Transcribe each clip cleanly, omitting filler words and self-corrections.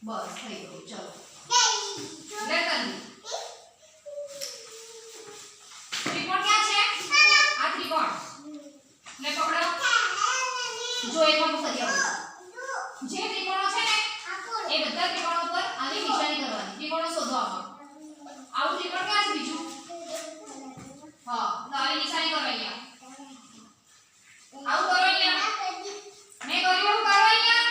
બસ થઈ ગયું. ચલો લે કરી. ત્રિકોણ ક્યાં છે? આ ત્રિકોણ લે પકડો. જો એકમાં કરી આવો. જે ત્રિકોણો છે ને એ બધા ત્રિકોણો પર આની નિશાની કરવાની. ત્રિકોણો શોધો આમાં. આવું ત્રિકોણ ક્યાં છે બીજું? હા તો આવી નિશાની કરો અહીંયા. આવું કરો અહીંયા. મેં કર્યું એવું કરો અહીંયા.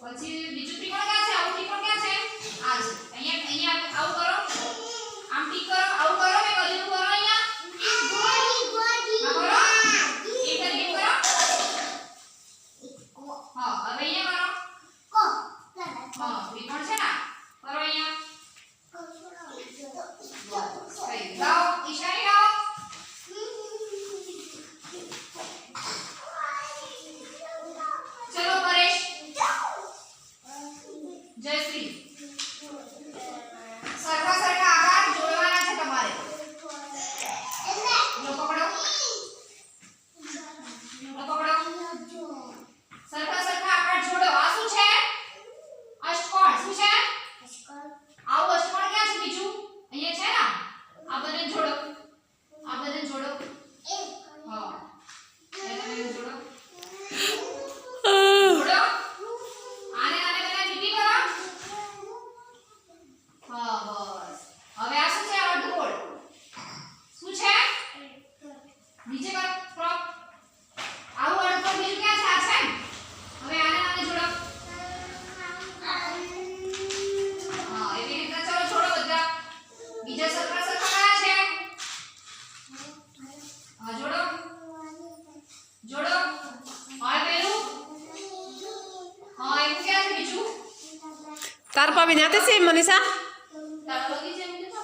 પછી બીજું ત્રિકોણ ક્યાં છે? આવું ત્રિકોણ ક્યાં છે? આ છે. અહીંયા આવું કરો. આમ ટીક કરો. આવું કરો. મેં કર્યું એવું કરો અહીંયા. હા કરો. એક કરી કરો. હા હવે અહીંયા કરો. હા ત્રિકોણ છે ને કરો અહીંયા. લાવો ઈશાની લાવો. ચલો પરેશ જયશ્રી સરખા સરખા આકાર જોડવાના છે તમારે. લો પકડો. સરખા સરખા આકાર જોડો. આ શું છે? અષ્ટકોણ. શું છે? આવું અષ્ટકોણ ક્યાં છે બીજું? અહીંયા છે ને. આ બંને જોડો. આ બંને જોડો. હા એ બંને જોડો. જોડો. આને આને પહેલા લીટી કરો. હા બસ. હવે આ શું છે? અર્ધગોળ. શું છે? નીચે કર ક્રોપ. આવું અર્ધગોળ બીજું ક્યાં છે? આ છે ને. હવે આને આને જોડો. હા એવી રીતના ચલો જોડો બધા. બીજા સરખા સરખા કયા છે? હા જોડો. જોડો. હા પેલું. હા એવું ક્યાં છે બીજું? તાર પાવી નાતે છે મનીષા તારા લગી જેમ કે તો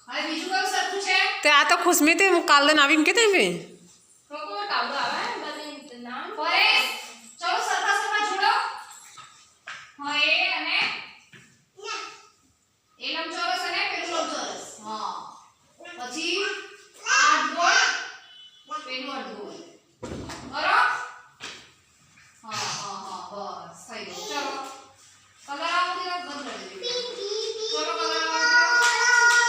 હવે બીજું કયું સરખું છે? તે આ તો ખુશમી તે કાલ દન આવી એમ કે તે